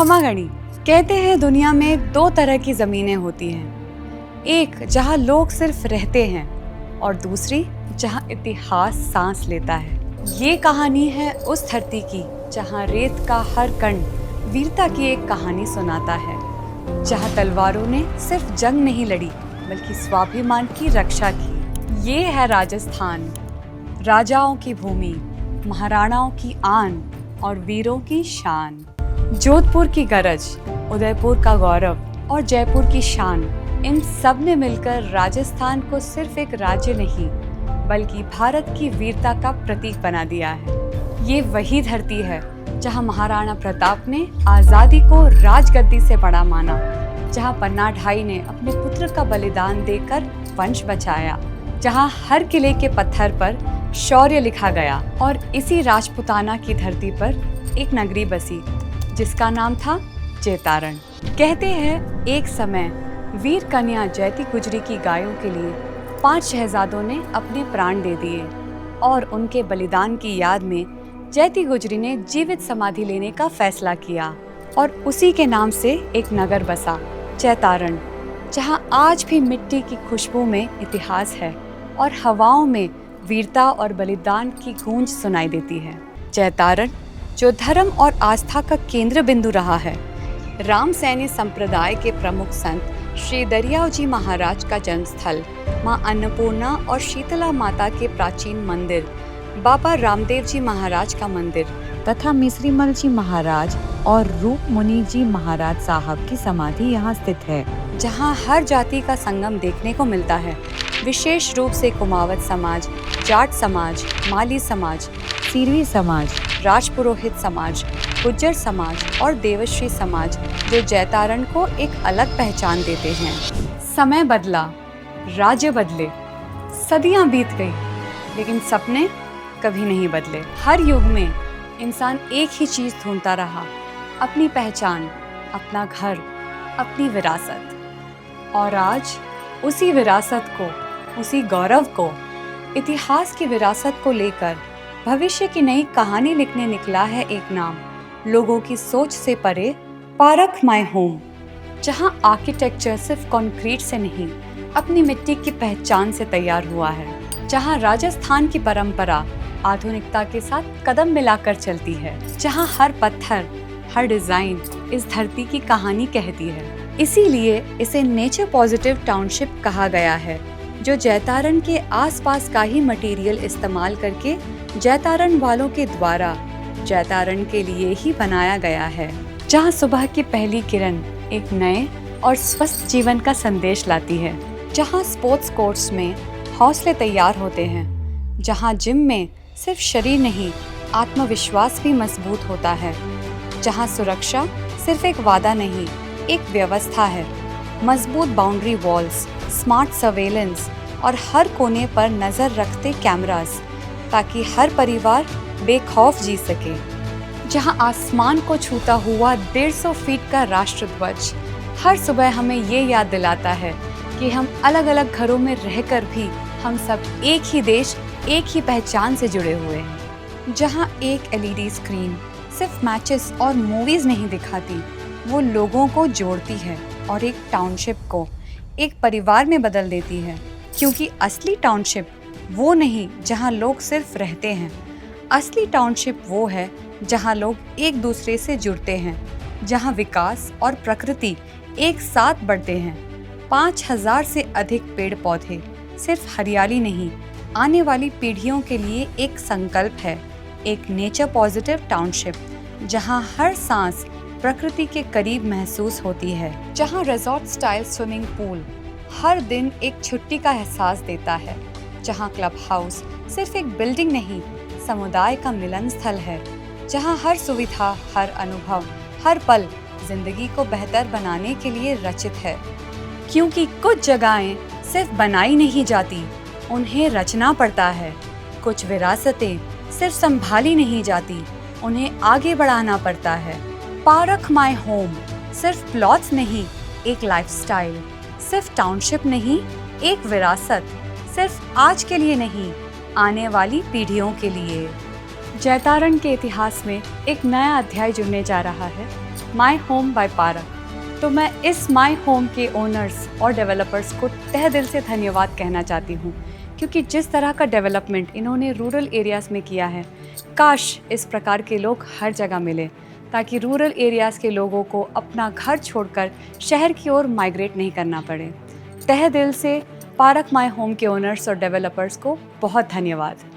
खमागणी। कहते हैं दुनिया में दो तरह की ज़मीनें होती हैं, एक जहाँ लोग सिर्फ रहते हैं और दूसरी जहाँ इतिहास सांस लेता है। ये कहानी है उस धरती की जहाँ रेत का हर कण वीरता की एक कहानी सुनाता है, जहाँ तलवारों ने सिर्फ जंग नहीं लड़ी बल्कि स्वाभिमान की रक्षा की। ये है राजस्थान, राजाओं की भूमि, महाराणाओं की आन और वीरों की शान। जोधपुर की गरज, उदयपुर का गौरव और जयपुर की शान, इन सब ने मिलकर राजस्थान को सिर्फ एक राज्य नहीं बल्कि भारत की वीरता का प्रतीक बना दिया है। ये वही धरती है जहां महाराणा प्रताप ने आज़ादी को राजगद्दी से बड़ा माना, जहां पन्ना ढाई ने अपने पुत्र का बलिदान देकर वंश बचाया, जहां हर किले के पत्थर पर शौर्य लिखा गया। और इसी राजपुताना की धरती पर एक नगरी बसी जिसका नाम था जैतारण। कहते हैं एक समय वीर कन्या जैती गुजरी की गायों के लिए 5 शहजादों ने अपने प्राण दे दिए और उनके बलिदान की याद में जैती गुजरी ने जीवित समाधि लेने का फैसला किया और उसी के नाम से एक नगर बसा, जैतारण, जहां आज भी मिट्टी की खुशबू में इतिहास है और हवाओं में वीरता और बलिदान की गूंज सुनाई देती है। जैतारण जो धर्म और आस्था का केंद्र बिंदु रहा है, राम सैनी संप्रदाय के प्रमुख संत श्री दरियाव जी महाराज का जन्मस्थल, मां अन्नपूर्णा और शीतला माता के प्राचीन मंदिर, बाबा रामदेव जी महाराज का मंदिर तथा मिश्रीमल जी महाराज और रूप मुनि जी महाराज साहब की समाधि यहाँ स्थित है, जहाँ हर जाति का संगम देखने को मिलता है। विशेष रूप से कुमावत समाज, जाट समाज, माली समाज, सीरवी समाज, राजपुरोहित समाज, गुज्जर समाज और देवश्री समाज जो जैतारण को एक अलग पहचान देते हैं। समय बदला, राज्य बदले, सदियां बीत गई, लेकिन सपने कभी नहीं बदले। हर युग में इंसान एक ही चीज ढूंढता रहा, अपनी पहचान, अपना घर, अपनी विरासत। और आज उसी विरासत को, उसी गौरव को, इतिहास की विरासत को लेकर भविष्य की नई कहानी लिखने निकला है एक नाम, लोगों की सोच से परे, पारख माय होम, जहां आर्किटेक्चर सिर्फ कंक्रीट से नहीं अपनी मिट्टी की पहचान से तैयार हुआ है, जहां राजस्थान की परंपरा आधुनिकता के साथ कदम मिलाकर चलती है, जहां हर पत्थर, हर डिजाइन इस धरती की कहानी कहती है। इसीलिए इसे नेचर पॉजिटिव टाउनशिप कहा गया है, जो जैतारण के आसपास का ही मटेरियल इस्तेमाल करके जैतारण वालों के द्वारा जैतारण के लिए ही बनाया गया है, जहां सुबह की पहली किरण एक नए और स्वस्थ जीवन का संदेश लाती है, जहां स्पोर्ट्स कोर्ट्स में हौसले तैयार होते हैं, जहां जिम में सिर्फ शरीर नहीं आत्मविश्वास भी मजबूत होता है, जहां सुरक्षा सिर्फ एक वादा नहीं एक व्यवस्था है। मजबूत बाउंड्री वॉल्स, स्मार्ट सर्वेलेंस और हर कोने पर नज़र रखते कैमरास, ताकि हर परिवार बेखौफ जी सके। जहां आसमान को छूता हुआ 150 फीट का राष्ट्रध्वज हर सुबह हमें ये याद दिलाता है कि हम अलग अलग घरों में रहकर भी हम सब एक ही देश, एक ही पहचान से जुड़े हुए हैं। जहां एक एलईडी स्क्रीन सिर्फ मैचेस और मूवीज़ नहीं दिखाती, वो लोगों को जोड़ती है और एक टाउनशिप को एक परिवार में बदल देती है। क्योंकि असली टाउनशिप वो नहीं जहां लोग सिर्फ रहते हैं, असली टाउनशिप वो है जहां लोग एक दूसरे से जुड़ते हैं, जहां विकास और प्रकृति एक साथ बढ़ते हैं। 5000 से अधिक पेड़ पौधे सिर्फ हरियाली नहीं, आने वाली पीढ़ियों के लिए एक संकल्प है, एक नेचर पॉजिटिव टाउनशिप, जहां हर सांस प्रकृति के करीब महसूस होती है, जहां रिजॉर्ट स्टाइल स्विमिंग पूल हर दिन एक छुट्टी का एहसास देता है, जहां क्लब हाउस सिर्फ एक बिल्डिंग नहीं समुदाय का मिलन स्थल है, जहां हर सुविधा, हर अनुभव, हर पल जिंदगी को बेहतर बनाने के लिए रचित है। क्योंकि कुछ जगहें सिर्फ बनाई नहीं जाती, उन्हें रचना पड़ता है। कुछ विरासतें सिर्फ संभाली नहीं जाती, उन्हें आगे बढ़ाना पड़ता है। पारख माय होम सिर्फ प्लॉट्स नहीं, एक लाइफस्टाइल, सिर्फ टाउनशिप नहीं, एक विरासत, सिर्फ आज के लिए नहीं, आने वाली पीढ़ियों के लिए। जैतारण के इतिहास में एक नया अध्याय जुड़ने जा रहा है, माई होम बाय पारक। तो मैं इस माई होम के ओनर्स और डेवलपर्स को तहे दिल से धन्यवाद कहना चाहती हूँ, क्योंकि जिस तरह का डेवलपमेंट इन्होंने रूरल एरियाज़ में किया है, काश इस प्रकार के लोग हर जगह मिले, ताकि रूरल एरियाज़ के लोगों को अपना घर छोड़कर शहर की ओर माइग्रेट नहीं करना पड़े। तहे दिल से पारक माई होम के ओनर्स और डेवलपर्स को बहुत धन्यवाद।